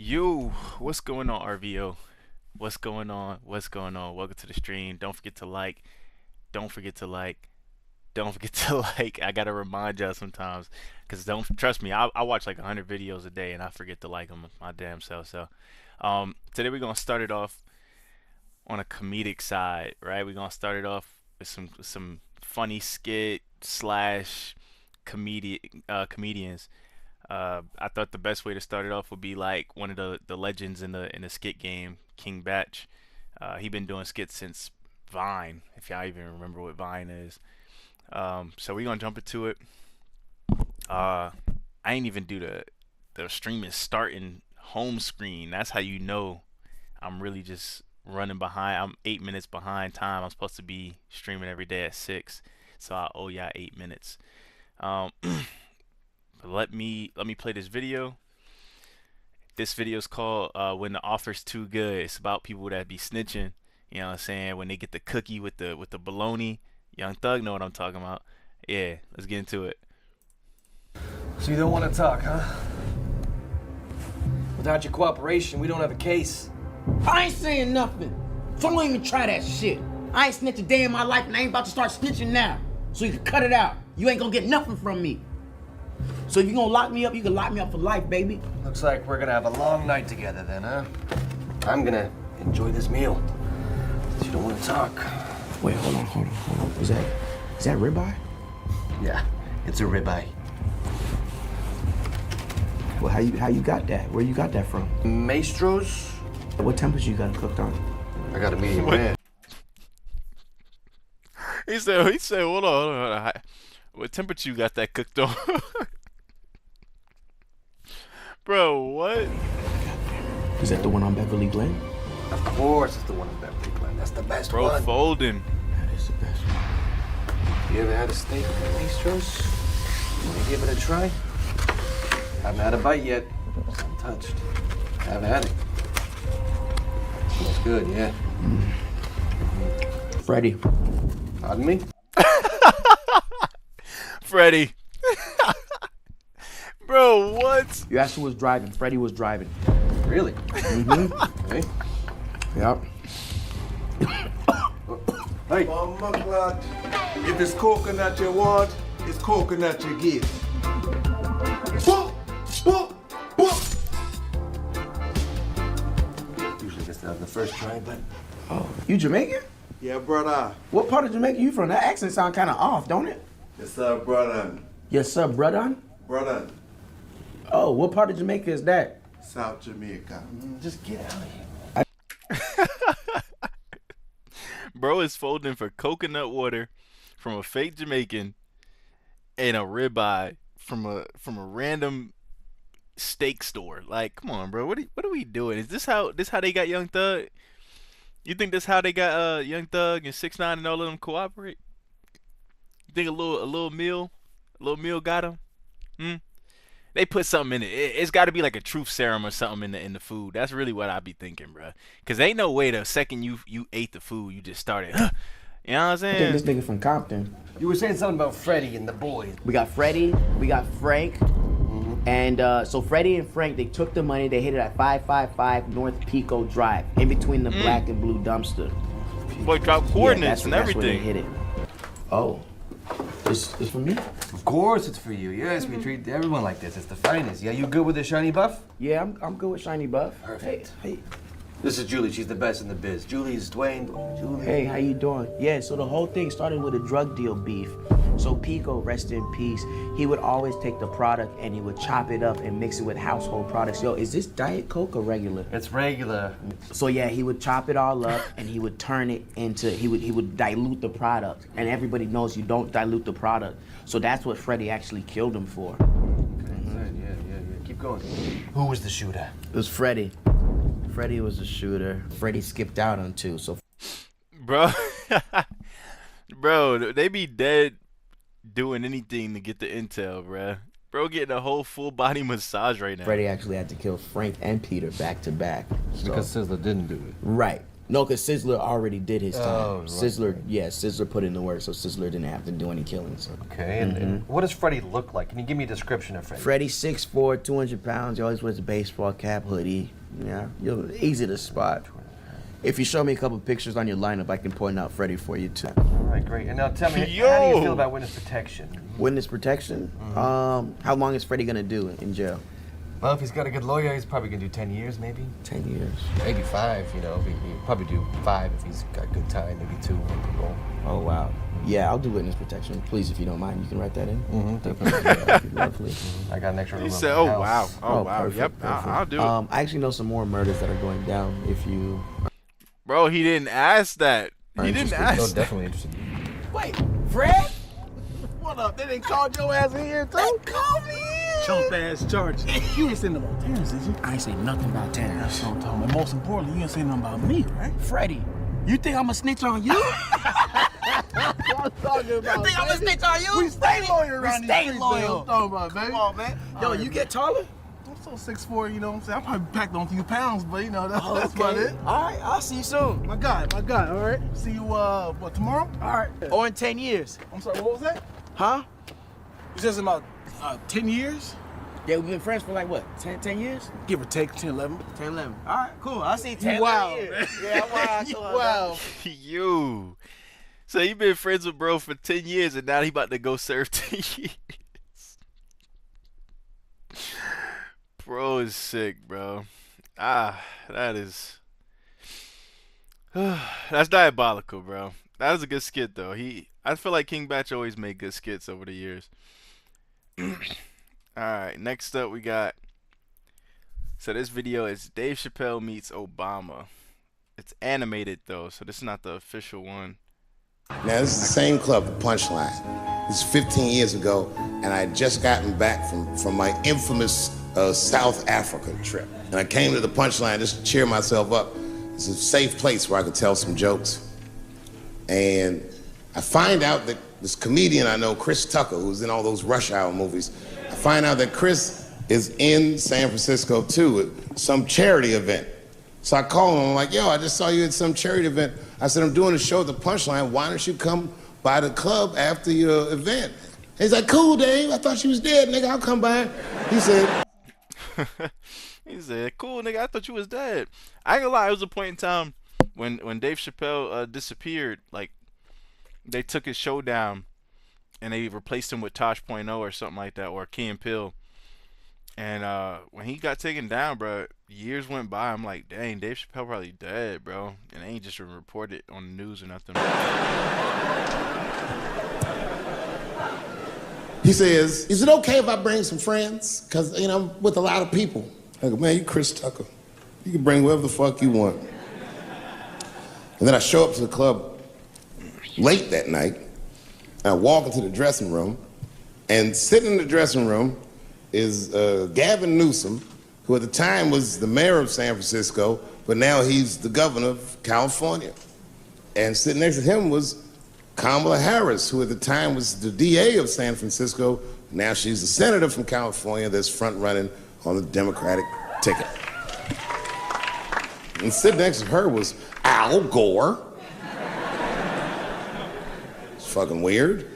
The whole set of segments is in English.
Yo, what's going on, RVO? What's going on? What's going on? Welcome to the stream. Don't forget to like. Don't forget to like. Don't forget to like. I gotta remind y'all sometimes, cause don't trust me. I watch like 100 videos a day and I forget to like them my damn self. So, today we're gonna start it off on a comedic side, right? We're gonna start it off with some funny skit slash comedians. I thought the best way to start it off would be like one of the legends in the skit game, King Batch. He been doing skits since Vine, if y'all even remember what Vine is. So we gonna jump into it. I ain't even do the stream is starting home screen. That's how you know I'm really just running behind. I'm 8 minutes behind time. I'm supposed to be streaming every day at 6, so I owe y'all 8 minutes. But let me play this video. This video is called "When the Offer's Too Good." It's about people that be snitching. You know what I'm saying? When they get the cookie with the bologna. Young Thug know what I'm talking about. Yeah, let's get into it. So you don't want to talk, huh? Without your cooperation, we don't have a case. I ain't saying nothing. So don't even try that shit. I ain't snitched a day in my life and I ain't about to start snitching now. So you can cut it out. You ain't gonna get nothing from me. So if you gonna lock me up, you can lock me up for life, baby. Looks like we're gonna have a long night together then, huh? I'm gonna enjoy this meal. But you don't want to talk. Wait, hold on. Is that ribeye? Yeah, it's a ribeye. Well, how you got that? Where you got that from? Maestros? What temperature you got it cooked on? I got a medium rare. He said, hold on. What temperature you got that cooked on? Bro, what? Is that the one on Beverly Glen? Of course it's the one in Beverly Glen. That's the best Bro, one. folding. That is the best one. You ever had a steak at Maestros? You wanna give it a try? Haven't had a bite yet. It's untouched. Haven't had it. It's good, yeah. Freddie. Pardon me? Freddie. Bro, what? You asked who was driving. Freddie was driving. Really? Mm-hmm. Okay. Yep. Hey. Lad, if it's coconut you want, it's coconut you get. Boop, boop, boop. Usually gets out the first try, but Oh, you Jamaican? Yeah, brother. What part of Jamaica you from? That accent sound kind of off, don't it? Yes, sir, brother. Yes, sir, brother. Brother, Oh, what part of Jamaica is that? South Jamaica. just get out of here. Bro is folding for coconut water from a fake Jamaican and a ribeye from a random steak store. Like, come on, bro. What are we doing? Is this how they got Young Thug? You think this how they got Young Thug and 6ix9ine and all of them cooperate? You think a little meal got him? They put something in it. It's got to be like a truth serum or something in the food. That's really what I be thinking, bro. Cause ain't no way the second you ate the food, you just started. You know what I'm I saying? think this nigga from Compton. You were saying something about Freddie and the boys. We got Freddie, we got Frank, and so Freddie and Frank, they took the money, they hid it at 555 North Pico Drive, in between the black and blue dumpster. Boy, drop coordinates and that's where they everything. hid it. Oh, it's for me? Of course it's for you. Yes, we treat everyone like this. It's the finest. Yeah, you good with the shiny buff? Yeah, I'm good with Shiny Buff. Perfect. Hey, This is Julie. She's the best in the biz. Julie's Dwayne. Julie. hey, how you doing? Yeah, so the whole thing started with a drug deal beef. So Pico, rest in peace, he would always take the product and he would chop it up and mix it with household products. Yo, is this Diet Coke or regular? It's regular. So yeah, he would chop it all up and he would turn it into, he would dilute the product. And everybody knows you don't dilute the product. So that's what Freddie actually killed him for. Yeah. Keep going. Who was the shooter? It was Freddie. Freddie was the shooter. Freddie skipped out on 2, so. Bro. Bro, they be dead doing anything to get the intel, bro. Bro getting a whole full body massage right now. Freddie actually had to kill Frank and Peter back to back. So- Because Sizzler didn't do it. Right. No, because Sizzler already did his time. Oh, right, Sizzler, yeah, Sizzler put in the work, so Sizzler didn't have to do any killings. Okay, and what does Freddie look like? Can you give me a description of Freddie? Freddie 6'4", 200 pounds. He always wears a baseball cap, hoodie. Yeah, you're easy to spot. If you show me a couple pictures on your lineup, I can point out Freddie for you too. All right, great. And now tell me, how do you feel about witness protection? Witness protection? How long is Freddie gonna do in jail? Well, if he's got a good lawyer, he's probably gonna do 10 years, maybe. 10 years. Maybe 5, you know. He'll probably do 5 if he's got good time, maybe 2 on parole. Oh, wow. Yeah, I'll do witness protection. Please, if you don't mind, you can write that in. Definitely. I got an extra room. He said, "Oh wow, oh wow, perfect, yep, perfect. I'll do it." I actually know some more murders that are going down. If you, Bro, he didn't ask that. He didn't ask. No, definitely interested. Wait, Fred? What up? They didn't call your ass in here too? They called me in. Chump ass charges. You ain't saying nothing about Terrence, did you? I ain't say nothing about Terrence. That's what I'm talking about. Most importantly, you ain't saying nothing about me, right? Freddie, you think I'm a snitch on you? I'm talking about. You think I'm a snitch on you? We stay loyal around We these stay streets, loyal. man. I'm talking about, baby. Come on, man. Yo, you get taller? I'm so 6'4", you know what I'm saying? I probably packed on a few pounds, but you know, that's Okay. about it. All right, I'll see you soon. My guy, all right? See you, what, tomorrow? All right. Or in 10 years. I'm sorry, what was that? Huh? You said about 10 years? Yeah, we've been friends for like what, 10 years? Give or take 10, 11. 10, 11. All right, cool. I'll see you 10, Wow. 11 years. Yeah, wow. Wow. You. So he been friends with bro for 10 years, and now he about to go serve 10 years. Bro is sick, bro. That is. That's diabolical, bro. That was a good skit, though. I feel like King Batch always made good skits over the years. Alright, next up we got. So this video is Dave Chappelle meets Obama. It's animated, though, so this is not the official one. Now, this is the same club, the Punchline. This is 15 years ago, and I had just gotten back from my infamous South Africa trip. And I came to the Punchline just to cheer myself up. It's a safe place where I could tell some jokes. And I find out that this comedian I know, Chris Tucker, who's in all those Rush Hour movies, I find out that Chris is in San Francisco, too, at some charity event. So I call him, I'm like, yo, I just saw you at some charity event. I said, I'm doing a show at the Punchline. Why don't you come by the club after your event? He's like, cool, Dave. I thought you was dead, nigga. I'll come by. He said, He said, cool, nigga, I thought you was dead. I ain't gonna lie, it was a point in time when Dave Chappelle disappeared. Like, they took his show down and they replaced him with Tosh.0 or something like that, or Key and Peele. And when he got taken down, bro, years went by. I'm like, dang, Dave Chappelle probably dead, bro. And they ain't just reported on the news or nothing. he says, is it okay if I bring some friends? Because, you know, I'm with a lot of people. I go, man, you Chris Tucker. You can bring whoever the fuck you want. And then I show up to the club late that night, and I walk into the dressing room, and sitting in the dressing room is Gavin Newsom, who at the time was the mayor of San Francisco, but now he's the governor of California. And sitting next to him was Kamala Harris, who at the time was the DA of San Francisco. Now she's the senator from California that's front-running on the Democratic ticket. And sitting next to her was Al Gore. It's fucking weird.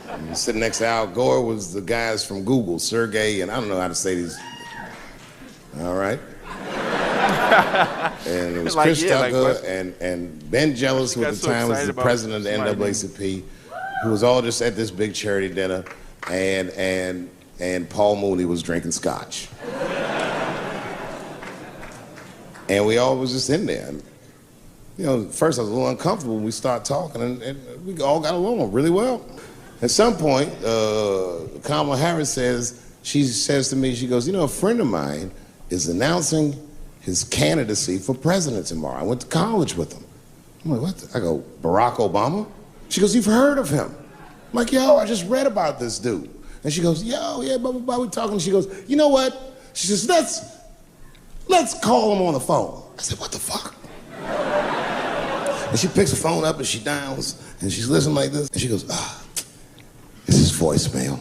And sitting next to Al Gore was the guys from Google, Sergey, and I don't know how to say these. All right. And it was Like, Chris yeah, like Tucker what? and Ben Jealous, who got at the so time was excited the about president of the somebody named- NAACP, who was all just at this big charity dinner, and Paul Mooney was drinking scotch. And we all was just in there. And, you know, at first I was a little uncomfortable when we started talking, and we all got along really well. At some point, Kamala Harris she says to me, she goes, you know, a friend of mine is announcing his candidacy for president tomorrow. I went to college with him. I'm like, what? I go, Barack Obama? She goes, you've heard of him? I'm like, yo, I just read about this dude. And she goes, yo, yeah, blah, blah, blah, we talking. She goes, you know what? She says, let's call him on the phone. I said, what the fuck? And she picks the phone up and she dials and she's listening like this. And she goes, this is voicemail.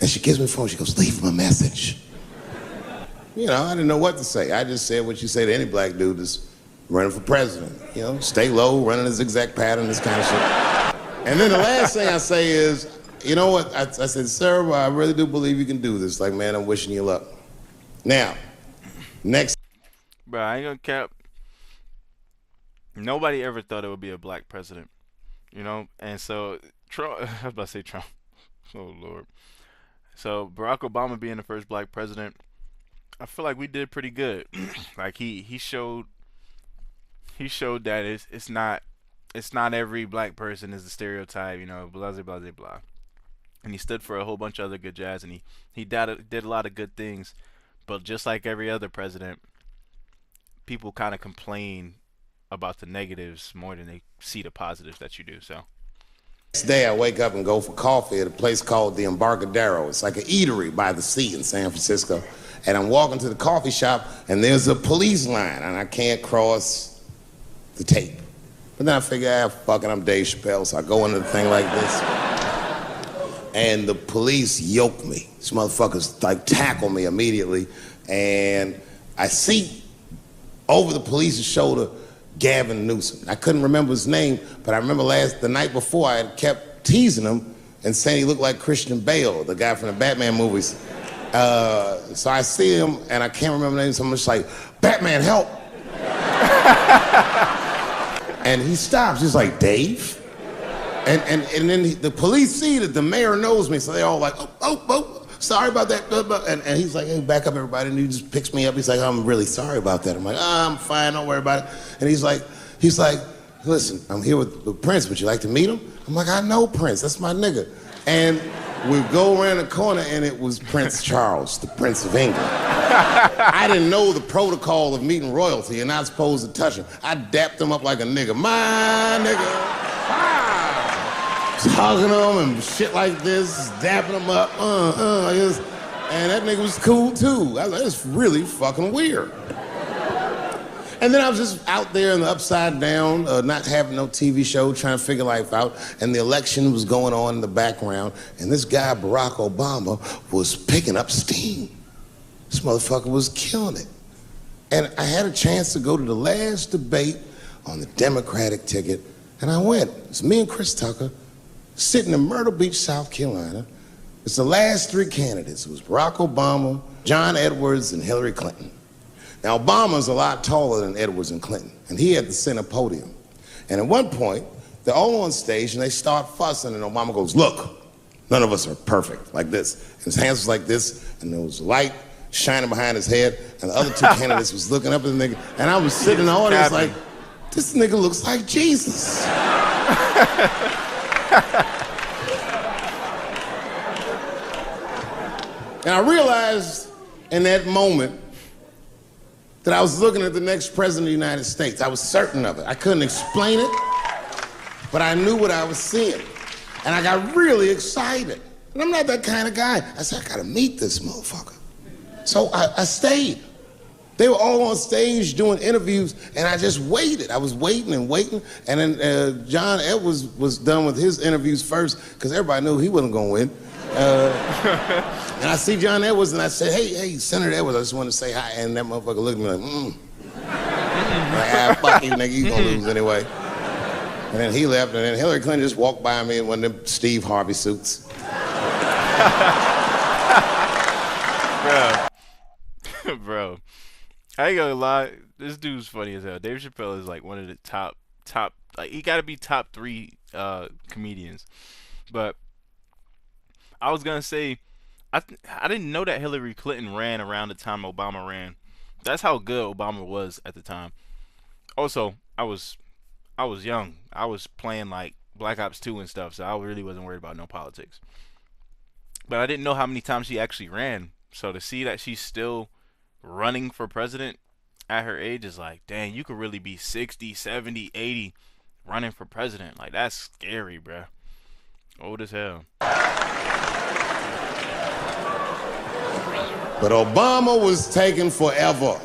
And she gives me the phone, she goes, leave him a message. you know, I didn't know what to say. I just said what you say to any black dude that's running for president. You know, stay low, running a zigzag pattern, this kind of shit. And then the last thing I say is, you know what? I said, sir, I really do believe you can do this. Like, man, I'm wishing you luck. Now, next. Bro, I ain't gonna cap. Nobody ever thought it would be a black president, you know? And so, Trump, I was about to say Trump. Oh, Lord. So, Barack Obama being the first black president, I feel like we did pretty good. Like, he showed that it's not every black person is the stereotype, you know, blah, blah, blah, blah, blah. And he stood for a whole bunch of other good jazz, and he did a lot of good things. But just like every other president, people kind of complain about the negatives more than they see the positives that you do. So next day I wake up and go for coffee at a place called the Embarcadero. It's like an eatery by the sea in San Francisco. And I'm walking to the coffee shop and there's a police line and I can't cross the tape. But then I figure, fuck it, I'm Dave Chappelle, so I go into the thing like this. And the police yoke me. These motherfuckers like tackle me immediately. And I see over the police's shoulder Gavin Newsom. I couldn't remember his name, but I remember the night before I had kept teasing him and saying he looked like Christian Bale, the guy from the Batman movies. So I see him and I can't remember the name, so I'm just like, Batman, help! And he stops, he's like, Dave? And then the police see that the mayor knows me, so they're all like, oh, sorry about that. And he's like, hey, back up, everybody. And he just picks me up. He's like, I'm really sorry about that. I'm like, I'm fine, don't worry about it. And he's like, listen, I'm here with Prince. Would you like to meet him? I'm like, I know Prince. That's my nigga. And we go around the corner, and it was Prince Charles, the Prince of England. I didn't know the protocol of meeting royalty. You're not supposed to touch him. I dapped him up like a nigga. My nigga. Hugging him and shit like this, dapping him up, and that nigga was cool too. I was like, it's really fucking weird. And then I was just out there in the upside down, not having no TV show, trying to figure life out, and the election was going on in the background, and this guy, Barack Obama, was picking up steam. This motherfucker was killing it. And I had a chance to go to the last debate on the Democratic ticket, and I went. It's me and Chris Tucker, sitting in Myrtle Beach, South Carolina. It's the last three candidates. It was Barack Obama, John Edwards, and Hillary Clinton. Now, Obama's a lot taller than Edwards and Clinton, and he had the center podium. And at one point, they're all on stage, and they start fussing, and Obama goes, look, none of us are perfect, like this. And his hands was like this, and there was light shining behind his head, and the other two candidates was looking up at the nigga, and I was sitting in the audience like, this nigga looks like Jesus. And I realized in that moment that I was looking at the next president of the United States. I was certain of it. I couldn't explain it, but I knew what I was seeing. And I got really excited. And I'm not that kind of guy. I said, I gotta meet this motherfucker. So I stayed. They were all on stage doing interviews, and I just waited. I was waiting and waiting, and then John Edwards was done with his interviews first, because everybody knew he wasn't gonna win. And I see John Edwards, and I said, hey, Senator Edwards, I just wanted to say hi, and that motherfucker looked at me like, Like, fuck you, nigga, you gonna lose anyway. And then he left, and then Hillary Clinton just walked by me in one of them Steve Harvey suits. Bro. I ain't gonna lie, this dude's funny as hell. Dave Chappelle is like one of the top, like he gotta be top 3 comedians. But I was gonna say, I didn't know that Hillary Clinton ran around the time Obama ran. That's how good Obama was at the time. Also, I was young. I was playing like Black Ops 2 and stuff, so I really wasn't worried about no politics. But I didn't know how many times she actually ran. So to see that she's still running for president at her age is like, dang, you could really be 60, 70, 80 running for president. Like, that's scary, bruh. Old as hell. But Obama was taking forever.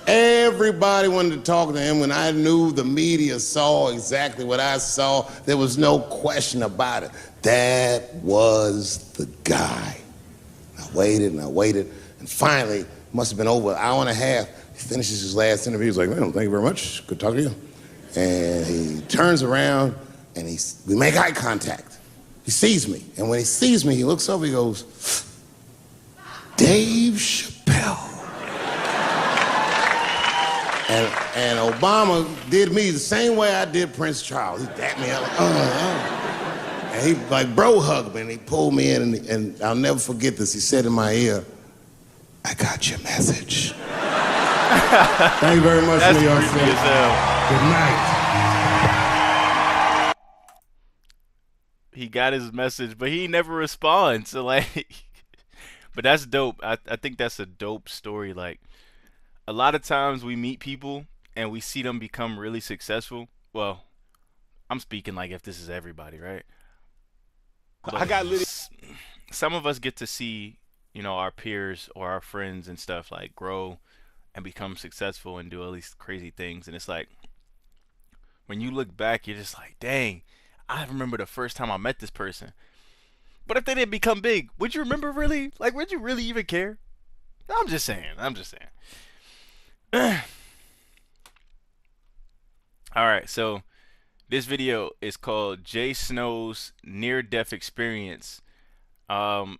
Everybody wanted to talk to him. When I knew the media saw exactly what I saw, there was no question about it. That was the guy. Now, and I waited, and finally, must have been over an hour and a half, he finishes his last interview. He's like, man, thank you very much. Good talking to you. And he turns around, and we make eye contact. He sees me, and when he sees me, he looks over, he goes, Dave Chappelle. And Obama did me the same way I did Prince Charles. He dapped me out like, And he like bro hugged me and he pulled me in and I'll never forget this. He said in my ear, I got your message. Thank you very much, New York City. Good night. He got his message, but he never responds. So like, but that's dope. I think that's a dope story. Like, a lot of times we meet people and we see them become really successful. Well, I'm speaking like if this is everybody, right? But I got lit. some of us get to see, you know, our peers or our friends and stuff like grow and become successful and do all these crazy things. And it's like, when you look back, you're just like, dang, I remember the first time I met this person. But if they didn't become big, would you remember really? Like, would you really even care? I'm just saying. Alright, so this video is called Jay Snow's Near-Death Experience. I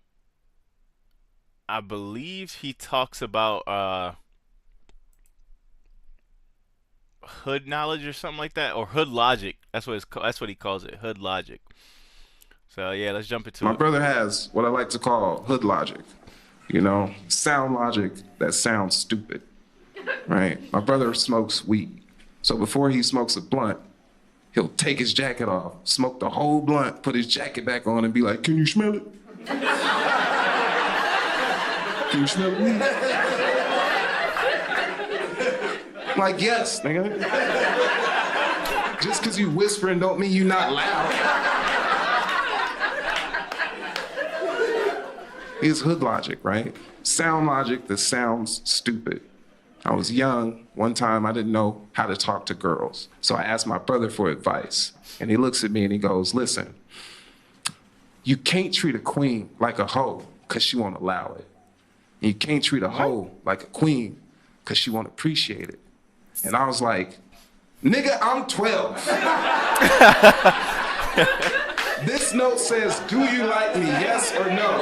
believe he talks about hood knowledge or something like that, or hood logic. That's what he calls it, hood logic. So yeah, let's jump into it. My brother has what I like to call hood logic. You know, sound logic that sounds stupid, right? My brother smokes weed. So before he smokes a blunt, he'll take his jacket off, smoke the whole blunt, put his jacket back on and be like, can you smell it? Can you smell it? I'm like, yes, nigga. Just because you whispering don't mean you not loud. It's hood logic, right? Sound logic that sounds stupid. I was young. One time I didn't know how to talk to girls. So I asked my brother for advice. And he looks at me and he goes, listen, you can't treat a queen like a hoe because she won't allow it. And you can't treat a hoe like a queen because she won't appreciate it. And I was like, nigga, I'm 12. This note says, do you like me, yes or no?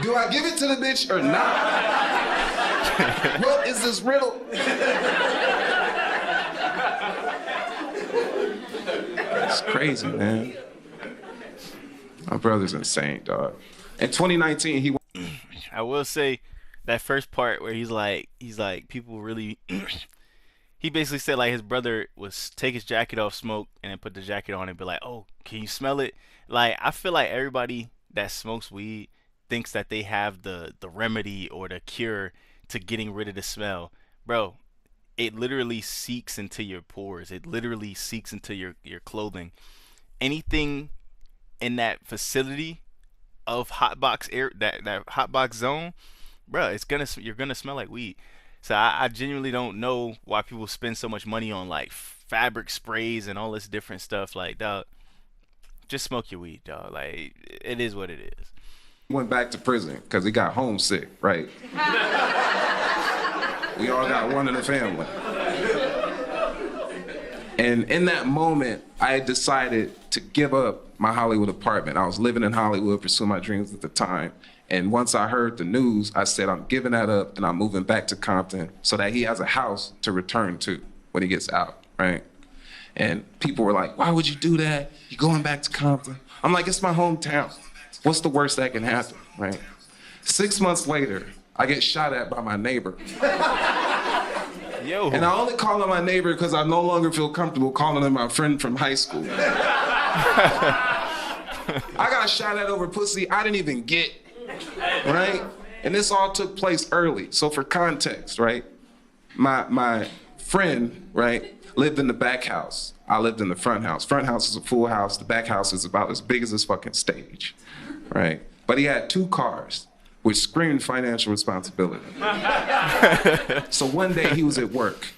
Do I give it to the bitch or not? What is this riddle? It's crazy, man. My brother's insane, dog. In 2019, he... I will say that first part where he's like people really he basically said like his brother was take his jacket off, smoke, and then put the jacket on and be like, oh, can you smell it? Like, I feel like everybody that smokes weed thinks that they have the remedy or the cure to getting rid of the smell. Bro, it literally seeks into your pores. It literally seeks into your clothing. Anything in that facility of hotbox air, that hotbox zone, bro, you're gonna smell like weed. So I genuinely don't know why people spend so much money on like fabric sprays and all this different stuff. Like, dog, just smoke your weed, dog. Like, it is what it is. Went back to prison because he got homesick, right? We all got one in the family. And in that moment, I had decided to give up my Hollywood apartment. I was living in Hollywood, pursuing my dreams at the time. And once I heard the news, I said, I'm giving that up and I'm moving back to Compton so that he has a house to return to when he gets out, right? And people were like, why would you do that? You're going back to Compton. I'm like, it's my hometown. What's the worst that can happen, right? 6 months later, I get shot at by my neighbor. Yo. And I only call him my neighbor because I no longer feel comfortable calling him my friend from high school. I got shot at over pussy I didn't even get, right? And this all took place early. So for context, right? My friend, right, lived in the back house. I lived in the front house. Front house is a full house. The back house is about as big as this fucking stage, right? But he had 2 cars, which screamed financial responsibility. So one day he was at work,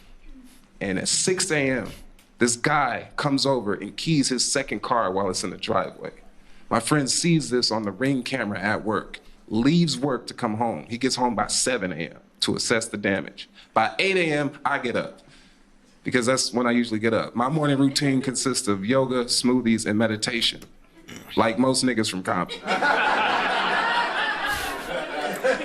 and at 6 a.m., this guy comes over and keys his second car while it's in the driveway. My friend sees this on the Ring camera at work, leaves work to come home. He gets home by 7 a.m. to assess the damage. By 8 a.m., I get up because that's when I usually get up. My morning routine consists of yoga, smoothies, and meditation, like most niggas from Compton.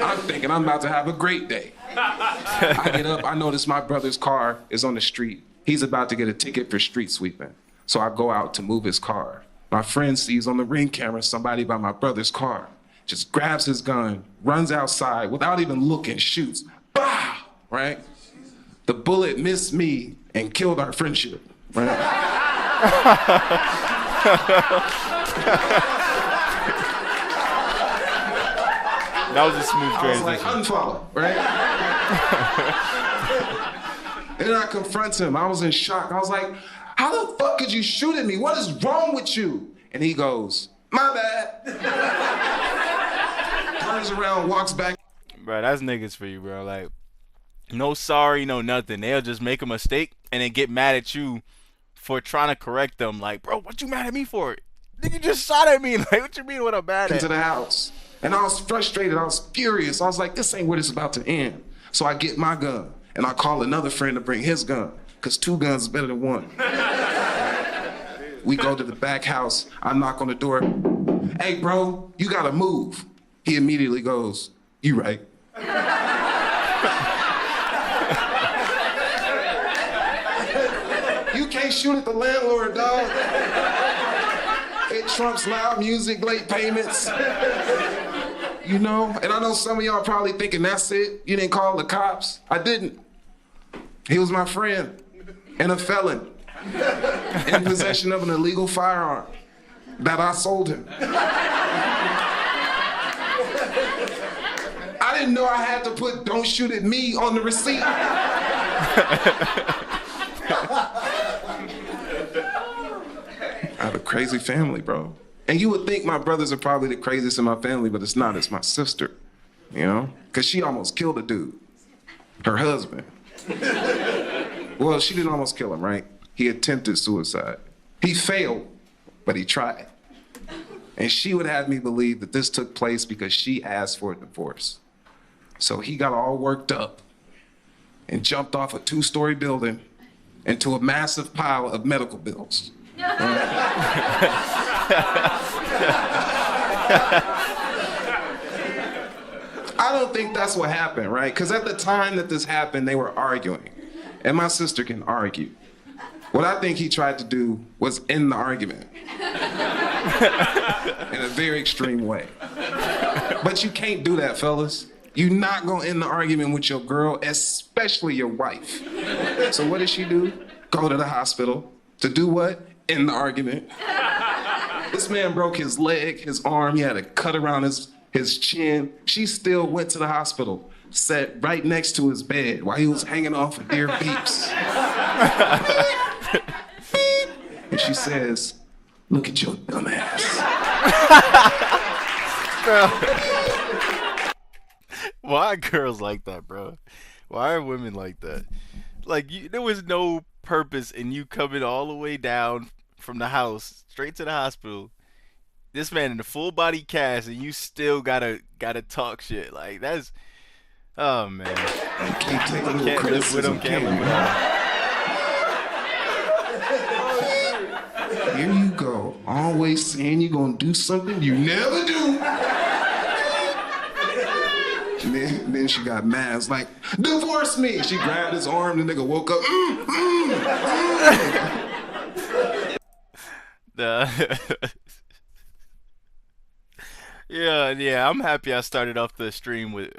I'm thinking I'm about to have a great day. I get up, I notice my brother's car is on the street. He's about to get a ticket for street sweeping. So I go out to move his car. My friend sees on the Ring camera somebody by my brother's car, just grabs his gun, runs outside without even looking, shoots. Bah! Right? The bullet missed me and killed our friendship. Right? That was a smooth I was transition. like, unfollow, right? And then I confront him. I was in shock. I was like, how the fuck could you shoot at me? What is wrong with you? And he goes, my bad. Turns around, walks back. Bro, that's niggas for you, bro. Like, no sorry, no nothing. They'll just make a mistake and then get mad at you for trying to correct them. Like, bro, what you mad at me for? Nigga just shot at me. Like, what you mean what I'm mad at? Into the house. And I was frustrated. I was furious. I was like, this ain't where this is about to end. So I get my gun and I call another friend to bring his gun because 2 guns is better than 1. We go to the back house. I knock on the door. Hey, bro, you gotta move. He immediately goes, you right. You can't shoot at the landlord, dog. It trumps loud music, late payments. You know? And I know some of y'all probably thinking, that's it? You didn't call the cops? I didn't. He was my friend and a felon in possession of an illegal firearm that I sold him. I didn't know I had to put "don't shoot at me" on the receipt. I have a crazy family, bro. And you would think my brothers are probably the craziest in my family, but it's not. It's my sister, you know? Because she almost killed a dude, her husband. Well, she didn't almost kill him, right? He attempted suicide. He failed, but he tried. And she would have me believe that this took place because she asked for a divorce. So he got all worked up and jumped off a 2-story building into a massive pile of medical bills. I don't think that's what happened, right? Because at the time that this happened, they were arguing. And my sister can argue. What I think he tried to do was end the argument in a very extreme way. But you can't do that, fellas. You're not gonna end the argument with your girl, especially your wife. So what did she do? Go to the hospital. To do what? End the argument. This man broke his leg, his arm. He had a cut around his chin. She still went to the hospital, sat right next to his bed while he was hanging off of deer beeps. And she says, look at your dumb ass. Why are girls like that, bro? Why are women like that? Like, there was no purpose in you coming all the way down from the house straight to the hospital. This man in the full body cast, and you still gotta talk shit. Like, that's, oh man. You can't take a little Can't live with criticism, him, can't live with him. Here you go, always saying you're gonna do something you never do. And then she got mad. It's like, divorce me. She grabbed his arm. The nigga woke up. Yeah. I'm happy I started off the stream with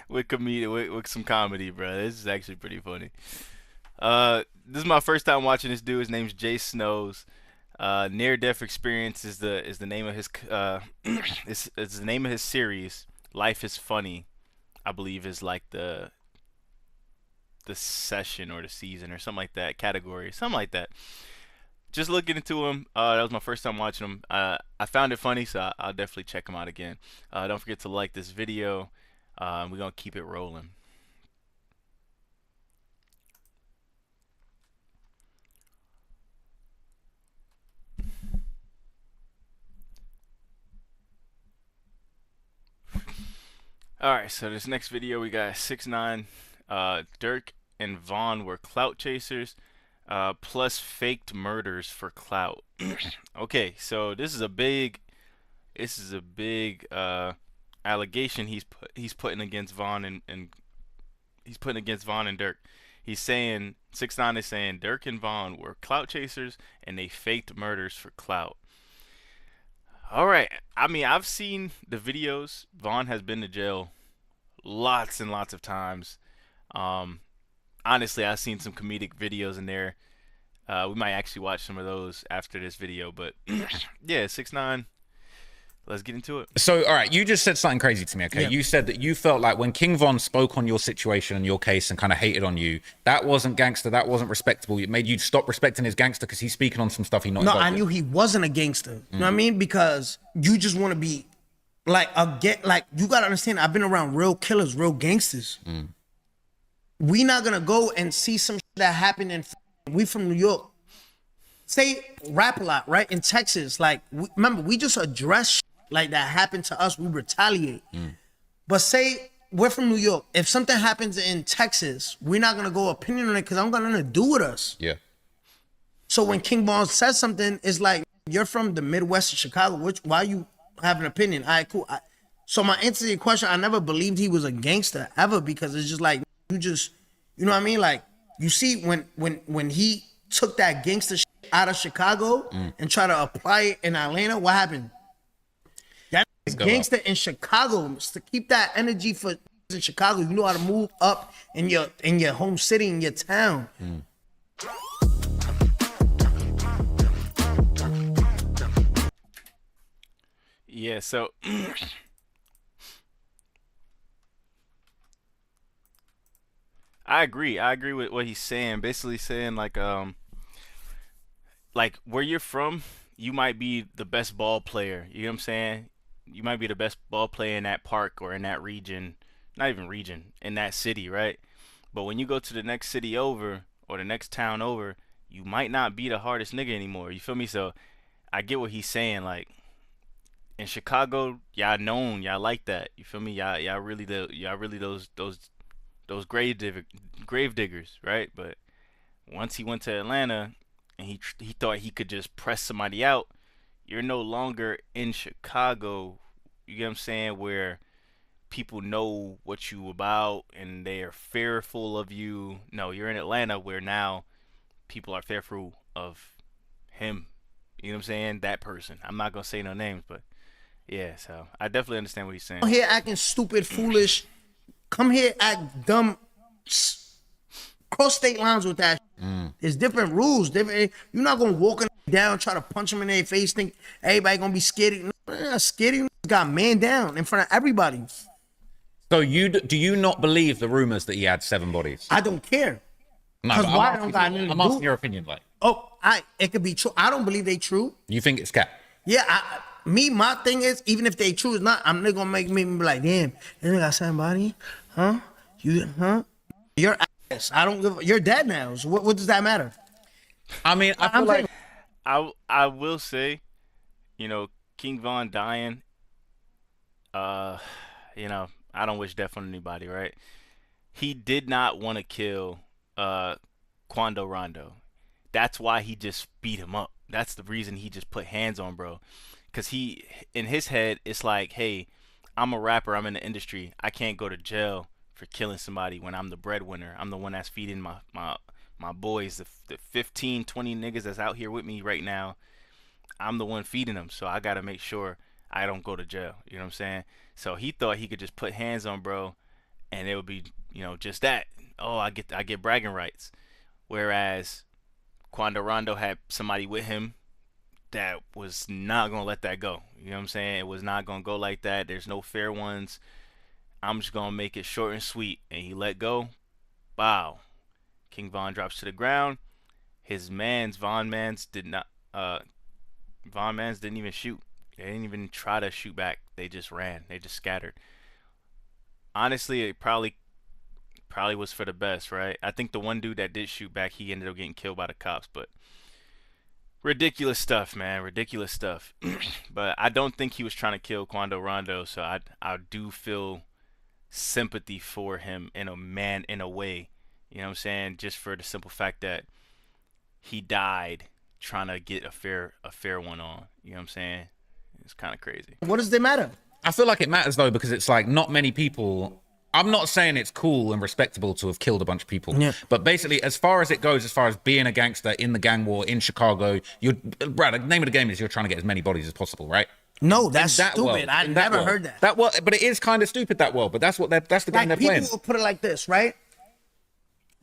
with some comedy, bro. This is actually pretty funny. This is my first time watching this dude. His name's Jay Snows. Near Death Experience is the name of his is the name of his series. Life is Funny, I believe, is like the session or the season or something like that, category, something like that. Just looking into him. That was my first time watching him. I found it funny, so I'll definitely check him out again. Don't forget to like this video. We're gonna keep it rolling. All right, so this next video we got 6ix9ine, Dirk and Vaughn were clout chasers, plus faked murders for clout. Okay, so this is a big allegation he's putting against Vaughn and he's putting against Vaughn and Dirk. He's saying 6ix9ine is saying Dirk and Vaughn were clout chasers and they faked murders for clout. All right, I mean I've seen the videos. Vaughn has been to jail lots and lots of times. Um, Honestly, I've seen some comedic videos in there. We might actually watch some of those after this video, but yeah, 6ix9ine. Let's get into it. So, all right, you just said something crazy to me, okay? Yeah. You said that you felt like when King Von spoke on your situation and your case and kind of hated on you, that wasn't gangster, that wasn't respectable. It made you stop respecting his gangster because he's speaking on some stuff he not No, involved I in. knew he wasn't a gangster. You know what I mean? Because you just want to be like you gotta understand. I've been around real killers, real gangsters. We not gonna go and see some shit that happened in. We from New York. Say rap a lot, right? In Texas, like remember we just address shit like that happened to us. We retaliate. But say we're from New York. If something happens in Texas, we're not gonna go opinion on it because I'm got nothing to do with us. Yeah. So when King Von says something, it's like, you're from the Midwest of Chicago. Why you have an opinion? All right, cool. So my answer to your question, I never believed he was a gangster ever because it's just like, you know what I mean? Like, you see when he took that gangster shit out of Chicago and tried to apply it in Atlanta, what happened? That gangster in Chicago, to keep that energy for in Chicago, you know how to move up in your home city, in your town. Yeah, so I agree. I agree with what he's saying. Basically saying like where you're from, you might be the best ball player. You know what I'm saying? You might be the best ball player in that park or in that region, not even region, in that city, right? But when you go to the next city over or the next town over, you might not be the hardest nigga anymore. You feel me? So I get what he's saying. Like in Chicago, y'all known, y'all like that. You feel me? Y'all really those grave diggers, right? But once he went to Atlanta and he thought he could just press somebody out, you're no longer in Chicago. You get what I'm saying? Where people know what you about and they are fearful of you. No, you're in Atlanta where now people are fearful of him. You know what I'm saying? That person. I'm not gonna say no names, but yeah. So I definitely understand what he's saying. Come here acting stupid, foolish. Come here act dumb. Cross state lines with that. There's different rules. Different. You're not gonna walk down, try to punch them in their face, think everybody gonna be scared. No, scared. Got man down in front of everybody. So do you not believe the rumors that he had 7 bodies? I don't care. No, Because but why don't got nothing to I'm do? asking your opinion, like. Oh, it could be true. I don't believe they true. You think it's cap? Yeah, my thing is, even if they true or not, I'm not gonna make me be like, damn, this nigga got somebody, huh? You're ass. I don't give. You're dead now. So what does that matter? I mean, I feel like I will say, you know, King Von dying, you know, I don't wish death on anybody, right? He did not want to kill Quando Rondo. That's why he just beat him up. That's the reason he just put hands on bro. Cause he, in his head, it's like, hey, I'm a rapper, I'm in the industry. I can't go to jail for killing somebody when I'm the breadwinner. I'm the one that's feeding my boys, the 15, 20 niggas that's out here with me right now. I'm the one feeding them, so I gotta make sure I don't go to jail. You know what I'm saying? So he thought he could just put hands on bro, and it would be, you know, just that. Oh, I get bragging rights. Whereas Quando Rondo had somebody with him that was not gonna let that go. You know what I'm saying? It was not gonna go like that. There's no fair ones. I'm just gonna make it short and sweet. And he let go. Bow. King Von drops to the ground. His Von Mans did not. Von Mans didn't even shoot. They didn't even try to shoot back. They just ran. They just scattered. Honestly, it probably was for the best, right? I think the one dude that did shoot back, he ended up getting killed by the cops, but ridiculous stuff, man. Ridiculous stuff. But I don't think he was trying to kill Quando Rondo, so I do feel sympathy for him in a way. You know what I'm saying? Just for the simple fact that he died trying to get a fair one on. You know what I'm saying? It's kind of crazy. What does it matter? I feel like it matters though, because it's like not many people. I'm not saying it's cool and respectable to have killed a bunch of people, but basically, as far as it goes, as far as being a gangster in the gang war in Chicago, Brad, the name of the game is you're trying to get as many bodies as possible, right? No, that's stupid. I never heard that. But it is kind of stupid that world. But that's that's the game they're playing. People will put it like this, right?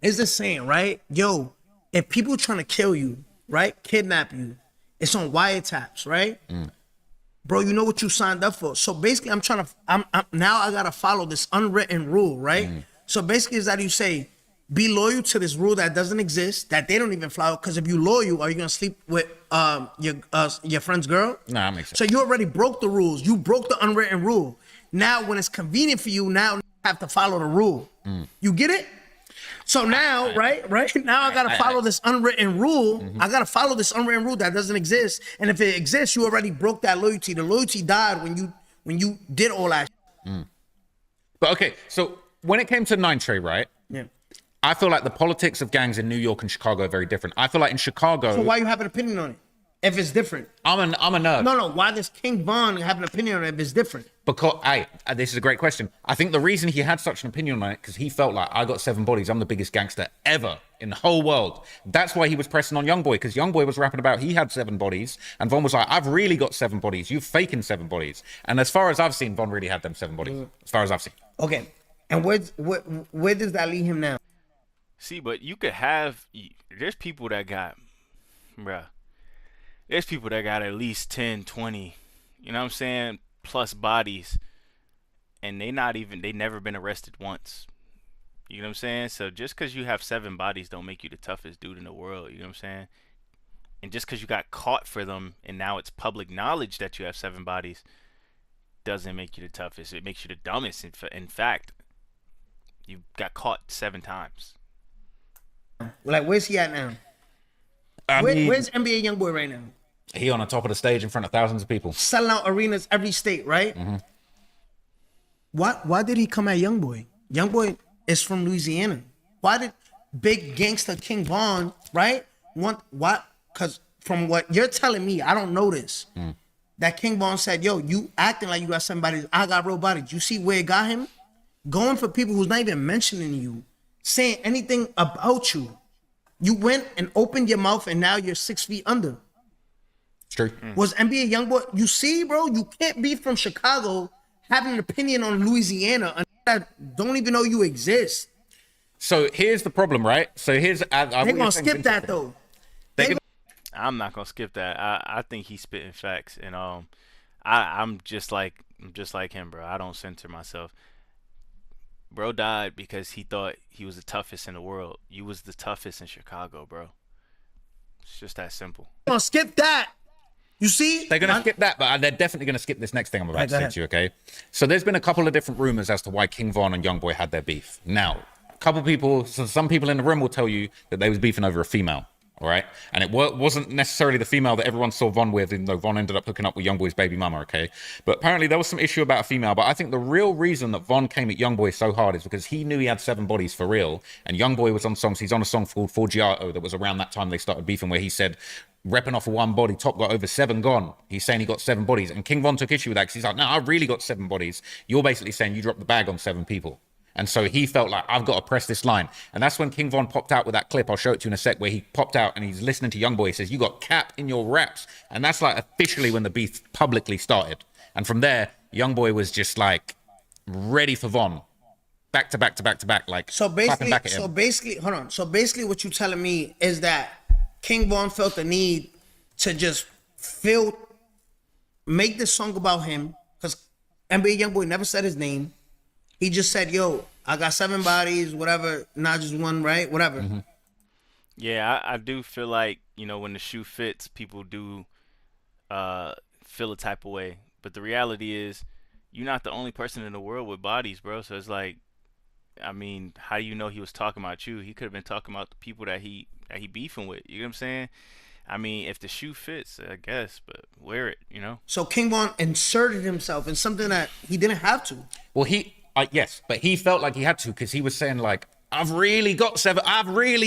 It's the saying, right? Yo, if people trying to kill you, right, kidnap you, it's on wiretaps, right? Bro, you know what you signed up for. So basically, I'm now I gotta follow this unwritten rule, right? So basically, is that you say, be loyal to this rule that doesn't exist, that they don't even follow. Because if you loyal, are you gonna sleep with your friend's girl? Nah, that makes sense. So you already broke the rules. You broke the unwritten rule. Now, when it's convenient for you, now you have to follow the rule. You get it? So now, right now, I gotta follow this unwritten rule. I gotta follow this unwritten rule that doesn't exist. And if it exists, you already broke that loyalty. The loyalty died when you did all that. But okay, so when it came to 9 Trey, right? Yeah. I feel like the politics of gangs in New York and Chicago are very different. I feel like in Chicago. So why you have an opinion on it? If it's different. I'm a nerd. No. Why does King Von have an opinion on it if it's different? Because this is a great question. I think the reason he had such an opinion on it because he felt like I got 7 bodies. I'm the biggest gangster ever in the whole world. That's why he was pressing on Youngboy, because Youngboy was rapping about he had 7 bodies, and Von was like, I've really got 7 bodies. You faking 7 bodies. And as far as I've seen, Von really had them 7 bodies. As far as I've seen. Okay, and where does that leave him now? See, but you could have. There's people that got, bruh. There's people that got at least 10, 20, you know what I'm saying, plus bodies, and they never been arrested once. You know what I'm saying? So just because you have 7 bodies don't make you the toughest dude in the world. You know what I'm saying? And just because you got caught for them and now it's public knowledge that you have 7 bodies doesn't make you the toughest. It makes you the dumbest. In fact, you got caught 7 times. Like, where's he at now? Where's NBA Youngboy right now? He on the top of the stage in front of thousands of people. Selling out arenas every state, right? Why did he come at Youngboy? Youngboy is from Louisiana. Why did big gangster King Von, right? Why? Because from what you're telling me, I don't know this. That King Von said, yo, you acting like you got somebody, I got real bodies. You see where it got him? Going for people who's not even mentioning you, saying anything about you. You went and opened your mouth and now you're 6 feet under. It's true. Was NBA Youngboy, you see, bro, you can't be from Chicago having an opinion on Louisiana and that don't even know you exist. So here's the problem, right? So here's they're gonna skip that though. I'm not gonna skip that. I think he's spitting facts, and I'm just like him, bro. I don't censor myself. Bro died because he thought he was the toughest in the world. You was the toughest in Chicago, bro. It's just that simple. They're gonna skip that. You see? They're going to skip that, but they're definitely going to skip this next thing I'm about to say to you, okay? So there's been a couple of different rumors as to why King Von and Youngboy had their beef. Now, some people in the room will tell you that they was beefing over a female, all right? And it wasn't necessarily the female that everyone saw Von with, even though Von ended up hooking up with Youngboy's baby mama, okay? But apparently there was some issue about a female, but I think the real reason that Von came at Youngboy so hard is because he knew he had 7 bodies for real, and Youngboy was on songs. He's on a song called Forgiato that was around that time they started beefing, where he said, repping off of 1 body, Top got over 7 gone. He's saying he got 7 bodies. And King Von took issue with that because he's like, no, I really got 7 bodies. You're basically saying you dropped the bag on 7 people. And so he felt like, I've got to press this line. And that's when King Von popped out with that clip. I'll show it to you in a sec, where he popped out and he's listening to Youngboy. He says, you got cap in your raps. And that's like officially when the beef publicly started. And from there, Youngboy was just like ready for Von. Back to back to back to back. Like, so basically, hold on. So basically what you're telling me is that King Von felt the need to just make this song about him, because NBA Youngboy never said his name. He just said, yo, I got 7 bodies, whatever, not just 1, right? Whatever. Yeah, I do feel like, you know, when the shoe fits, people do feel a type of way. But the reality is, you're not the only person in the world with bodies, bro. So it's like, I mean, how do you know he was talking about you? He could have been talking about the people that he beefing with. You know what I'm saying? I mean, if the shoe fits, I guess, but wear it, you know? So King Von inserted himself in something that he didn't have to. Well, Yes, but he felt like he had to because he was saying like, I've really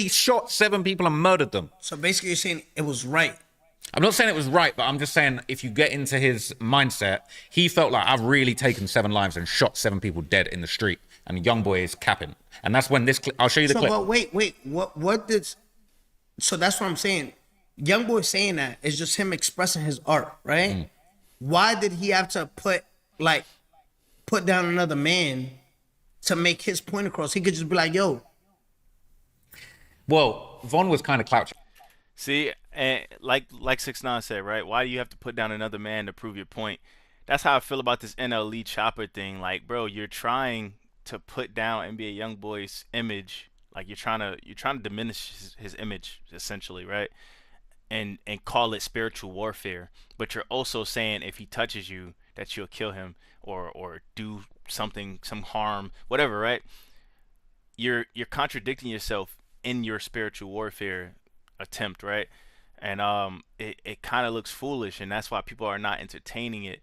shot 7 people and murdered them. So basically, you're saying it was right. I'm not saying it was right, but I'm just saying if you get into his mindset, he felt like I've really taken 7 lives and shot 7 people dead in the street, and young boy is capping. And that's when this clip. I'll show you the clip. But wait, what did? So that's what I'm saying. Young boy saying that is just him expressing his art, right? Why did he have to put down another man to make his point across? He could just be like, yo. Well, Von was kind of clout. See, and like 6ix9ine said, right? Why do you have to put down another man to prove your point? That's how I feel about this NLE Chopper thing. Like, bro, you're trying to put down NBA YoungBoy's image. Like, you're trying to diminish his image, essentially, right? And call it spiritual warfare. But you're also saying if he touches you, that you'll kill him or do something, some harm, whatever, right? You're contradicting yourself in your spiritual warfare attempt, right? And it kind of looks foolish, and that's why people are not entertaining it.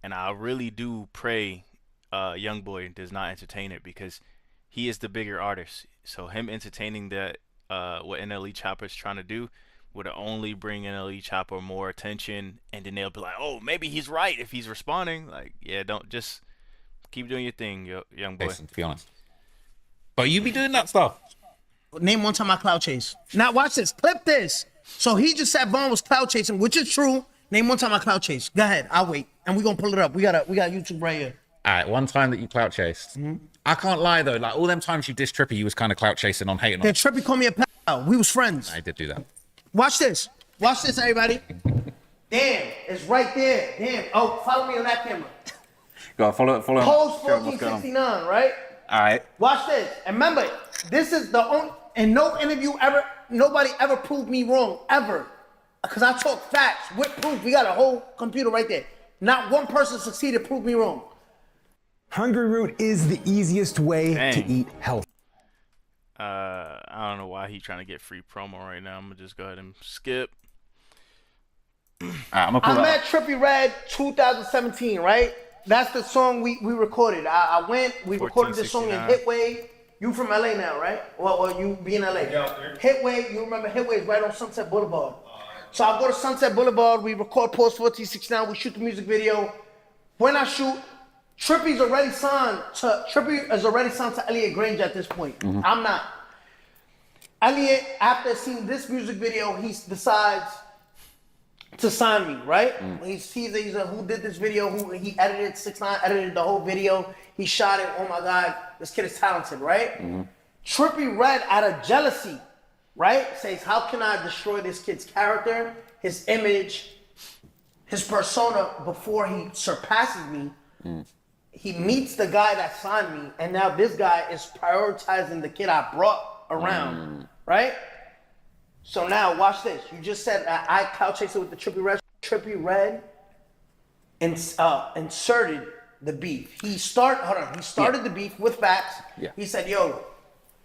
And I really do pray YoungBoy does not entertain it, because he is the bigger artist. So him entertaining that what NLE Chopper is trying to do would only bring NLE Chopper more attention, and then they'll be like, oh, maybe he's right if he's responding. Like, yeah, don't, just keep doing your thing, YoungBoy. Listen, to be honest. But you be doing that stuff. Name one time I clout chase. Now watch this. Clip this. So he just said Von was clout chasing, which is true. Name one time I clout chase. Go ahead. I'll wait. And we're gonna pull it up. We got YouTube right here. All right, one time that you clout chased. I can't lie though, like all them times you dissed Trippy, you was kind of clout chasing on hating on Then him. Trippy called me a pal. We was friends. I did do that. Watch this. Watch this, everybody. Damn, it's right there. Damn. Oh, follow me on that camera. Go on, follow. Post 1469, right? All right. Watch this. And remember, this is the only, and no interview ever, nobody ever proved me wrong, ever. Because I talk facts with proof. We got a whole computer right there. Not one person succeeded to prove me wrong. Hungry Root is the easiest way to eat healthy. I don't know why he's trying to get free promo right now. I'm gonna just go ahead and skip. I met Trippy Red 2017, right? That's the song we recorded. I went, we recorded this song in Hitway. You from LA now, right? Well, you be in LA. Hitway, you remember Hitway is right on Sunset Boulevard. So I go to Sunset Boulevard, we record Post 1469, we shoot the music video. When I shoot, Trippy is already signed to Elliot Grange at this point. I'm not. Elliot, after seeing this music video, he decides to sign me, right? He sees that he's who did this video, who he edited, 6ix9ine edited the whole video. He shot it. Oh my God, this kid is talented, right? Trippy Red, out of jealousy, right, says, how can I destroy this kid's character, his image, his persona before he surpasses me? He meets the guy that signed me, and now this guy is prioritizing the kid I brought around, right? So now watch this. You just said I couch chased it with the Trippy Red. Trippy Red inserted the beef. He started the beef with facts. He said, yo,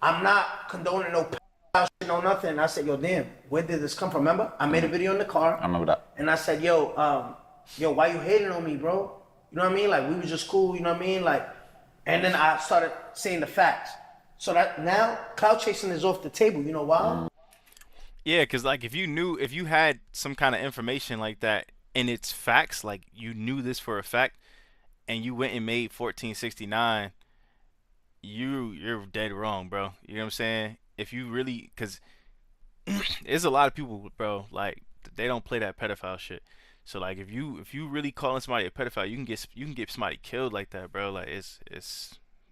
I'm not condoning no shit, no nothing. And I said, yo, damn, where did this come from? Remember? I made a video in the car. I remember that. And I said, yo, why you hating on me, bro? You know what I mean? Like, we was just cool, you know what I mean? Like, and then I started saying the facts. So that now clout chasing is off the table. You know why? Yeah, because like if you had some kind of information like that and it's facts, like you knew this for a fact, and you went and made 1469, you're dead wrong, bro. You know what I'm saying? If you really, because there's a lot of people, bro, like they don't play that pedophile shit. So like if you really calling somebody a pedophile, you can get somebody killed like that, bro. Like it's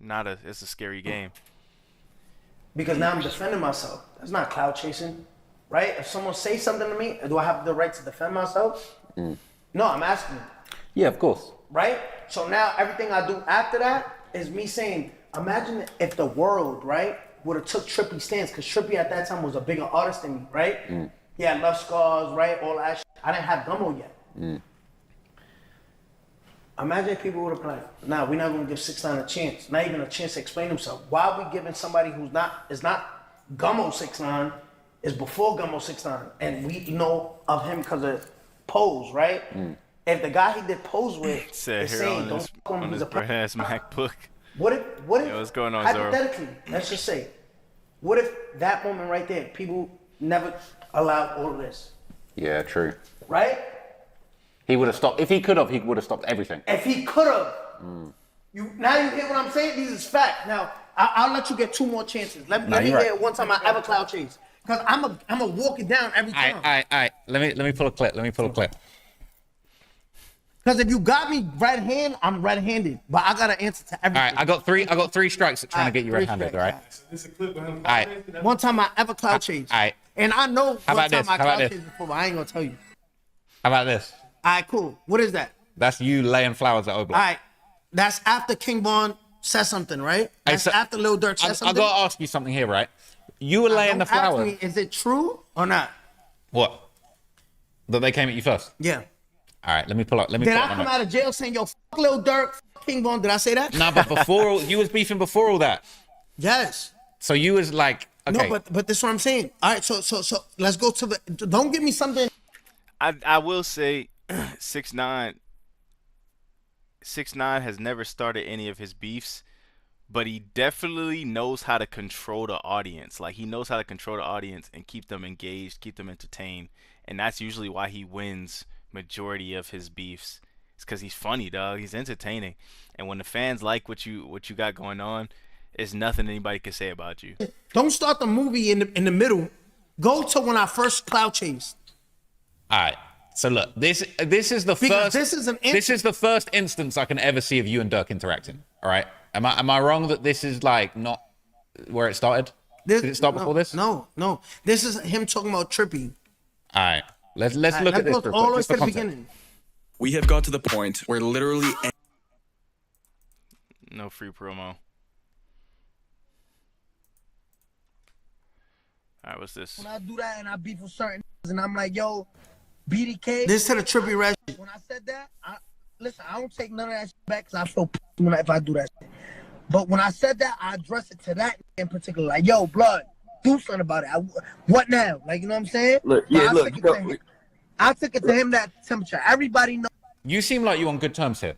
a scary game. Because now I'm defending myself. That's not clout chasing, right? If someone says something to me, do I have the right to defend myself? No, I'm asking. Yeah, of course. Right? So now everything I do after that is me saying, imagine if the world, right, would have took Trippy's stance, because Trippy at that time was a bigger artist than me, right? He had Love Scars, right? All that shit. I didn't have Gummo yet. Imagine if people would have been like, nah, we're not gonna give 6ix9ine a chance, not even a chance to explain himself. Why are we giving somebody who's is not Gummo 6ix9ine, is before Gummo 6ix9ine, and we know of him because of Pose, right? If the guy he did Pose with said is here saying, on don't this fuck him, he's a ass MacBook. What if Yo, what's going on, Zoro? hypothetically, let's just say, what if that moment right there, people never allowed all of this, Yeah, true. right? He would have stopped. If he could have, he would have stopped everything. If he could have, now you hear what I'm saying? These is fact. Now I'll let you get 2 more chances. Let me hear it one time I ever cloud chase, cause I'm a walk it down every time. All right. Let me pull a clip. Cause if you got me right hand, I'm right-handed, but I got to answer to everything. All right, I got three strikes at trying to get you red-handed. All right. This is a clip of him. All right. One time I ever cloud chased. All right. And I know How one about time this? I How about cloud this? chased before, but I ain't gonna tell you. How about this? All right, cool. What is that? That's you laying flowers at Oblak. All right, that's after King Von said something, right? That's so after Lil Durk said I something. gotta ask you something here, right? You were laying the Don't ask flowers. me, is it true or not? What? That they came at you first? Yeah. All right, let me pull up. Did I come out of jail saying, yo, fuck Lil Durk, fuck King Von? Did I say that? Nah, but you was beefing before all that. Yes. So you was like, okay. No, but this is what I'm saying. All right, so let's go to the. Don't give me something. I will say, 6ix9ine has never started any of his beefs, but he definitely knows how to control the audience. Like, he knows how to control the audience and keep them engaged, keep them entertained, and that's usually why he wins majority of his beefs. It's because he's funny, dog. He's entertaining, and when the fans like what you got going on, there's nothing anybody can say about you. Don't start the movie in the middle. Go to when I first cloud chased. All right. So look, this is the Because first. This is the first instance I can ever see of you and Dirk interacting. All right. Am I wrong that this is like not where it started? Did it start before this? No. This is him talking about Trippy. All right. Let's look at this. Let's go all the way to the beginning. We have got to the point where literally No free promo. All right, what's this? When I do that and I beef with certain and I'm like, yo, BDK. This to the Trippy Red. When I said that, listen, I don't take none of that shit back because I feel if I do that shit. But when I said that, I address it to that in particular. Like, yo, blood, do something about it. What now? Like, you know what I'm saying? Look, yeah, look. I took it to him that temperature. Everybody knows. You seem like you on good terms here.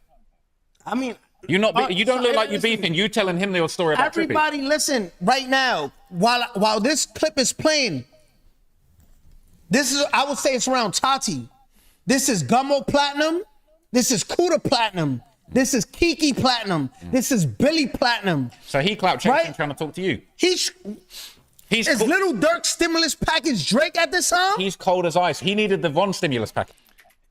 I mean, you don't look like you're beefing. You telling him your story about everybody Trippy. Listen right now while this clip is playing. This is, I would say it's around Tati. This is Gummo Platinum. This is Kuda Platinum. This is Kiki Platinum. This is Billy Platinum. So he clout chasing trying to talk to you. Is Little Durk stimulus package Drake at this time? He's cold as ice. He needed the Von stimulus package.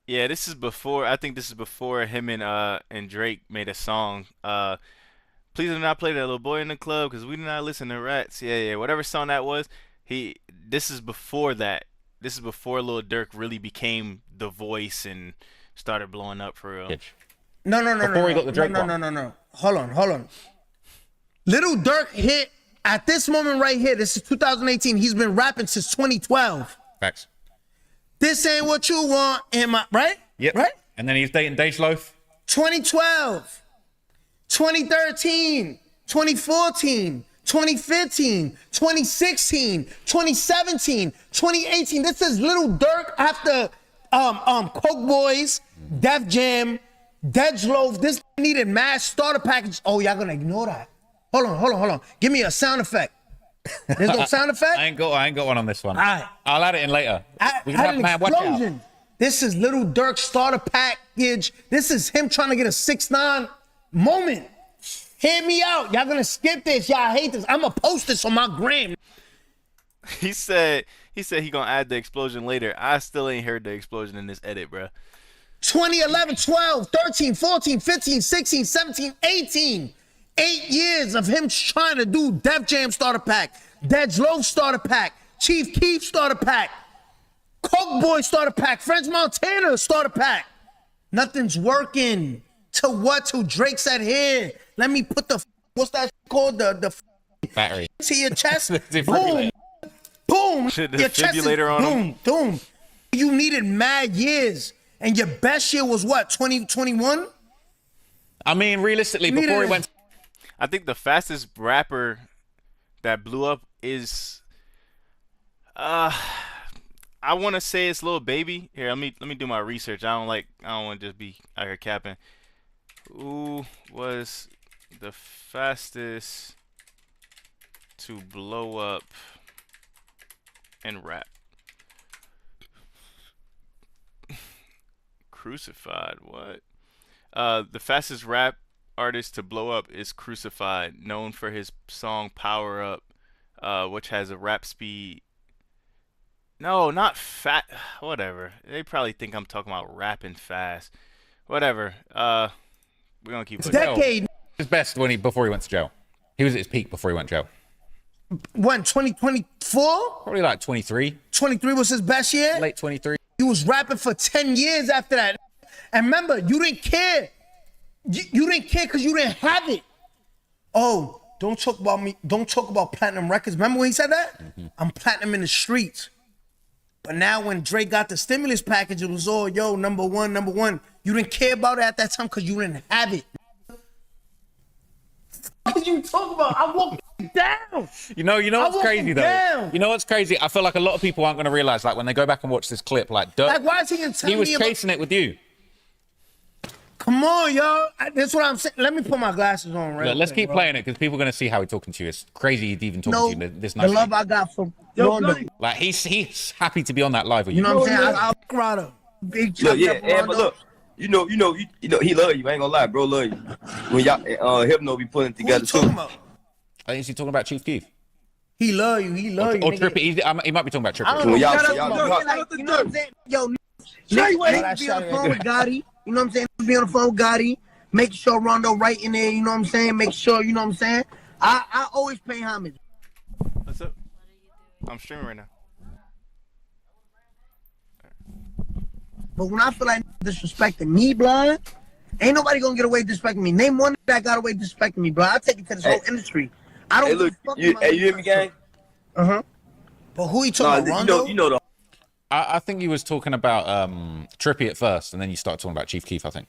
Yeah, this is before. I think this is before him and Drake made a song. Please do not play that little boy in the club because we do not listen to rats. Yeah. Whatever song that was. This is before that. This is before Lil Durk really became the voice and started blowing up for real. No. Before he got the Drake one. No. Hold on. Little Durk hit at this moment right here. This is 2018. He's been rapping since 2012. Facts. This ain't what you want in my, right? Yep. Right? And then he's dating Dej Loaf. 2012, 2013, 2014, 2015, 2016, 2017, 2018. This is Little Durk after Coke Boys, Def Jam, Dej Loaf. This needed mass starter package. Oh, y'all gonna ignore that? Hold on. Give me a sound effect. There's no sound effect? I ain't got one on this one. All right. I'll add it in later. We can have an mad watch out. explosion. This is Little Durk starter package. This is him trying to get a 6ix9ine moment. Hear me out. Y'all gonna skip this. Y'all hate this. I'm gonna post this on my gram. He said he gonna add the explosion later. I still ain't heard the explosion in this edit, bro. 2011, 12, 13, 14, 15, 16, 17, 18. 8 years of him trying to do Def Jam starter pack, Dej Loaf starter pack, Chief Keef starter pack, Coke Boy starter pack, French Montana starter pack. Nothing's working. To Drake said, here, let me put the, what's that called? The battery to your chest. Boom. Boom. Shit, Your chest is, defibrillator on him. boom. You needed mad years. And your best year was what, 2021? I mean, realistically, before he went... I think the fastest rapper that blew up is I want to say it's Lil Baby. Here, let me do my research. I don't want to just be out here capping. Who was The fastest to blow up in rap. Crucified, what? The fastest rap artist to blow up is Crucified, known for his song Power Up, which has a rap speed. No, not fat. Whatever. They probably think I'm talking about rapping fast. Whatever. We're gonna keep looking. Decade. His best before he went to jail. He was at his peak before he went to jail. When, 2024? Probably like 23. 23 was his best year? Late 23. He was rapping for 10 years after that. And remember, you didn't care. You didn't care because you didn't have it. Oh, don't talk about me. Don't talk about platinum records. Remember when he said that? I'm platinum in the streets. But now when Drake got the stimulus package, it was all, yo, number one. You didn't care about it at that time because you didn't have it. What did you talk about? I walked down. You know what's crazy though? Down. You know what's crazy? I feel like a lot of people aren't going to realize, like when they go back and watch this clip, like Dirk, Like, why is he he was chasing it with you. Come on, y'all. That's what I'm saying. Let me put my glasses on, right? Look, let's keep playing it because people are going to see how he's talking to you. It's crazy he's even talking to you this night. The love I got for Rondo. Like he's happy to be on that live with You you. know what I'm saying? I'll Rondo. Big Look, chop yeah, up but Rondo. look, you know, he love you. I ain't gonna lie, bro, love you. When y'all, Hypno be putting it Who you together talking too. about? I think he's talking about Chief Keef. He love you. He love you. Or nigga. Trippy. He might be talking about I Trippy. don't know. Well, y'all- Shout out y'all- to y'all- Dirk, like, you know what I'm saying? Yo, Show you what niggas he be on the phone with Gotti. You know what I'm saying? Be on the phone with Gotti. Making sure Rondo right in there. You know what I'm saying? Make sure, you know what I'm saying? I always pay homage. What's up? I'm streaming right now. But when I feel like disrespecting me, blood, ain't nobody gonna get away disrespecting me. Name one that got away disrespecting me, bro. I take it to this whole industry. I don't Hey, look, you hear me, gang? But who he talking about? Rondo? You know the I think you was talking about Trippy at first, and then you started talking about Chief Keef, I think.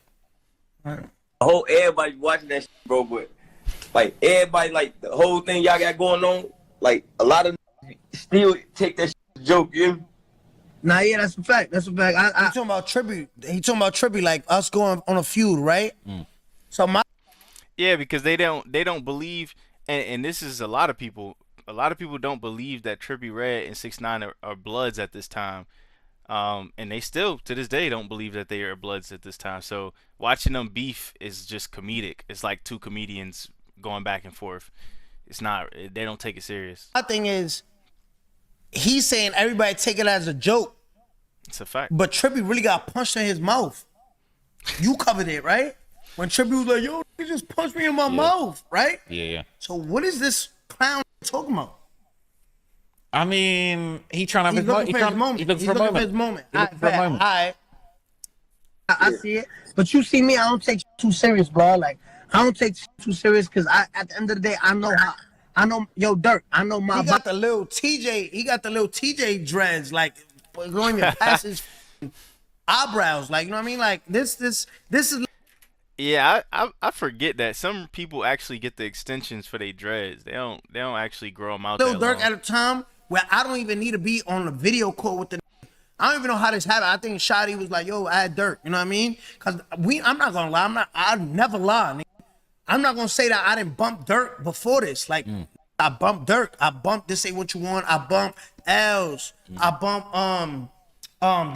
whole everybody watching that shit, bro. But like everybody, like the whole thing y'all got going on, like a lot of still take that shit as a joke. You hear me? Nah, yeah, that's a fact. That's a fact. He talking about tribute. He talking about tribute, like us going on a feud, right? So my Yeah, because they don't believe, and this is a lot of people. A lot of people don't believe that Trippie Redd and 6ix9ine are Bloods at this time, and they still to this day don't believe that they are Bloods at this time. So watching them beef is just comedic. It's like two comedians going back and forth. It's not. They don't take it serious. my thing is, he's saying everybody take it as a joke, It's a fact. but Trippie really got punched in his mouth. You covered it, right? When Trippie was like, "Yo, he just punched me in my mouth," right? Yeah. So what is this clown talking about? I mean, he trying to have He's looking for his moment. He's looking He's for a looking for moment. his moment. He's looking for a moment. I see it. But you see me, I don't take too serious, bro. Like, I don't take too serious because at the end of the day, I know, yo, Dirk, I know my. He got the little TJ dreads, like, going even past his eyebrows. Like, you know what I mean? Like, this is. Yeah, I forget that some people actually get the extensions for their dreads. They don't actually grow them out. Little that Dirk long. at a time where I don't even need to be on the video call with the. I don't even know how this happened. I think Shotty was like, "Yo, I had Dirk," you know what I mean? Cause I'm not gonna lie. I never lie. Nigga. I'm not gonna say that I didn't bump Dirk before this. Like, I bumped Dirk. I bumped This Ain't What You Want. I bumped L's. I bumped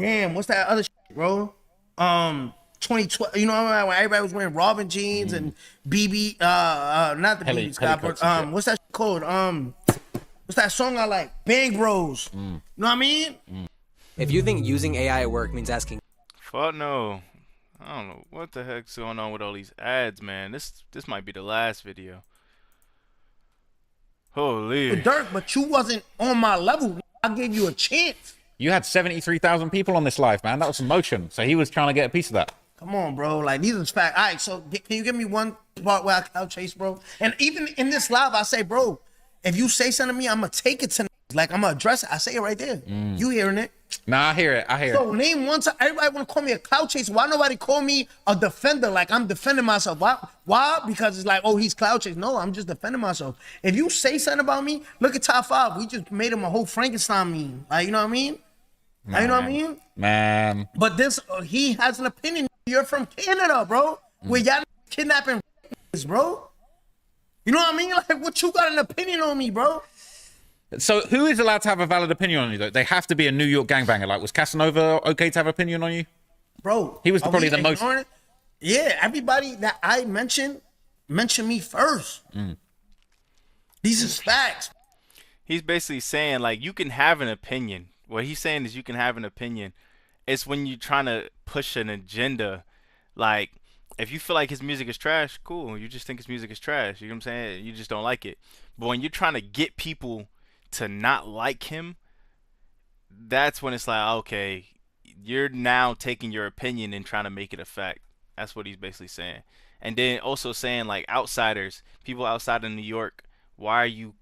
damn, what's that other shit, bro? 2012. You know when everybody was wearing Robin jeans and BB, not the BB Scott, but what's that shit called? What's that song I like? Bang Bros. You know what I mean? If you think using AI at work means asking, Fuck no. I don't know what the heck's going on with all these ads, man. This might be the last video. Holy. Dirk, but you wasn't on my level. I gave you a chance. You had 73,000 people on this live, man. That was some motion. So he was trying to get a piece of that. Come on, bro. Like, these are facts. All right, so can you give me one part where I clout chase, bro? And even in this live, I say, bro, if you say something to me, I'm going to take it to like, I'm going to address it. I say it right there. You hearing it? Nah, I hear it. So name one time, everybody want to call me a clout chaser. Why nobody call me a defender? Like, I'm defending myself. Why? Because it's like, oh, he's clout chasing. No, I'm just defending myself. If you say something about me, look at Top 5. We just made him a whole Frankenstein meme. Like, you know what I mean? Like, you know what I mean? Man. But this, he has an opinion. You're from Canada, bro. Where y'all kidnapping bro. You know what I mean? Like, what you got an opinion on me, bro? So who is allowed to have a valid opinion on you, though? They have to be a New York gangbanger. Like, was Casanova okay to have opinion on you? Bro, he was are probably we the most... ignoring it? Yeah, everybody that I mentioned me first. These is facts. He's basically saying, like, you can have an opinion. What he's saying is you can have an opinion. It's when you're trying to push an agenda. Like, if you feel like his music is trash, cool. You just think his music is trash. You know what I'm saying? You just don't like it. But when you're trying to get people to not like him, that's when it's like, okay, you're now taking your opinion and trying to make it a fact. That's what he's basically saying. And then also saying, like, outsiders, people outside of New York, why are you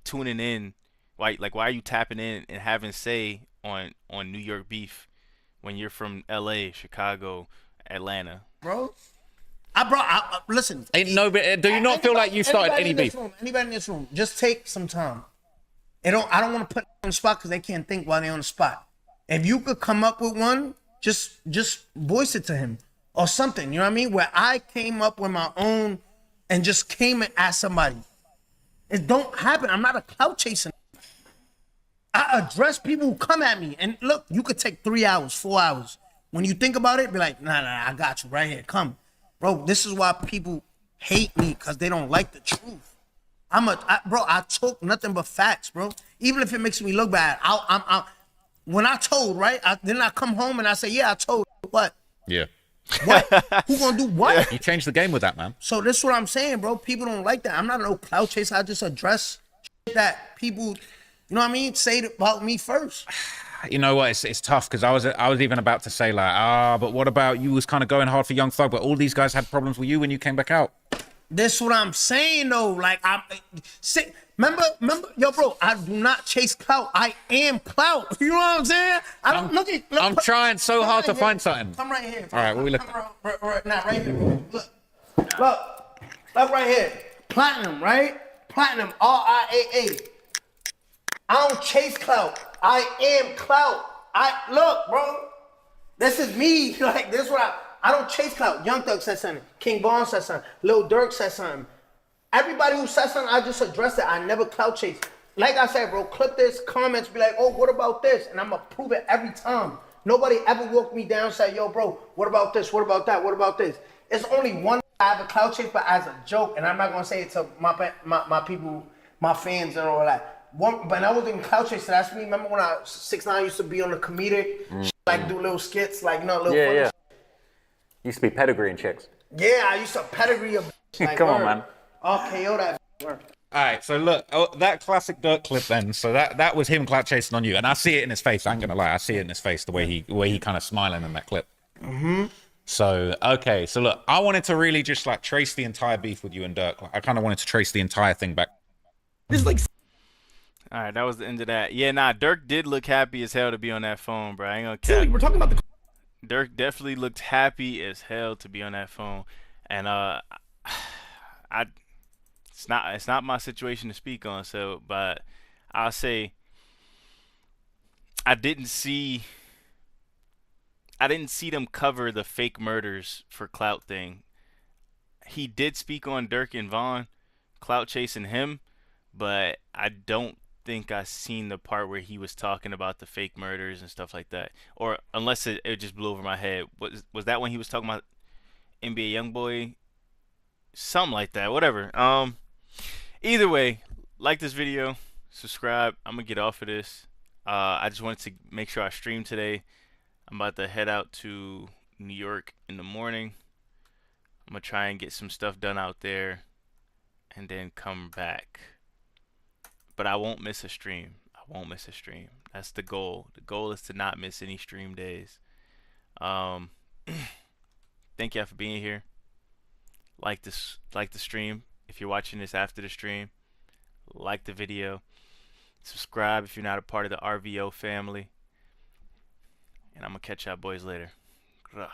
tuning in? Why are you tapping in and having say on New York beef when you're from LA, Chicago, Atlanta? Bro, listen. Ain't no, do you not feel like you started any beef? Anybody in this room, just take some time. I don't want to put them on the spot because they can't think while they're on the spot. If you could come up with one, just voice it to him or something. You know what I mean? Where I came up with my own and just came and asked somebody. It don't happen. I'm not a clout chaser. I address people who come at me. And look, you could take 3 hours, 4 hours. When you think about it, be like, nah, I got you right here. Come. Bro, this is why people hate me, because they don't like the truth. Bro, I talk nothing but facts, bro. Even if it makes me look bad. When I told, right? Then I come home and I say, yeah, I told. What? Yeah. What? Who gonna do what? You changed the game with that, man. So this is what I'm saying, bro. People don't like that. I'm not no clout chaser. I just address shit that people, you know what I mean, say about me first. You know what? It's tough because I was even about to say like, but what about you was kind of going hard for Young Thug, but all these guys had problems with you when you came back out. This what I'm saying though. Like remember, yo, bro. I do not chase clout. I am clout. You know what I'm saying? I don't look. I'm trying so hard to find something. Come right here. All right, what we looking? Right here. Look right here. Platinum, right? Platinum. RIAA. I don't chase clout. I am clout. Look, bro. This is me. Like this what I don't chase clout. Young Thug said something. King Von said something. Lil Durk said something. Everybody who said something, I just addressed it. I never clout chase. Like I said, bro, clip this, comments, be like, oh, what about this? And I'm going to prove it every time. Nobody ever walked me down and said, yo, bro, what about this? What about that? What about this? It's only one I have a clout chase, but as a joke, and I'm not going to say it to my people, my fans and all that. But I wasn't clout chase, that's me. Remember when 6ix9ine used to be on the comedic, like do little skits, like, you know, little funny shit? Used to be pedigree and chicks. Yeah, I used to pedigree a like, Come on, man. RKO that word. All right, so look, that classic Dirk clip then. So that was him clout chasing on you, and I see it in his face. I ain't gonna lie, I see it in his face the way he kind of smiling in that clip. So okay, so look, I wanted to really just like trace the entire beef with you and Dirk. Like, I kind of wanted to trace the entire thing back. This is like. All right, that was the end of that. Yeah, nah, Dirk did look happy as hell to be on that phone, bro. I ain't gonna cap. We're talking about the. Dirk definitely looked happy as hell to be on that phone, and it's not my situation to speak on. So, but I'll say I didn't see them cover the fake murders for clout thing. He did speak on Dirk and Von clout chasing him, but I don't think I seen the part where he was talking about the fake murders and stuff like that, or unless it just blew over my head. Was that when he was talking about NBA YoungBoy, something like that? Whatever. Either way, like this video, subscribe. I'm gonna get off of this. I just wanted to make sure I stream today. I'm about to head out to New York in the morning. I'm gonna try and get some stuff done out there and then come back. But I won't miss a stream. I won't miss a stream. That's the goal. The goal is to not miss any stream days. Thank y'all for being here. Like the stream. If you're watching this after the stream, like the video. Subscribe if you're not a part of the RVO family. And I'm gonna catch y'all boys later. Ugh.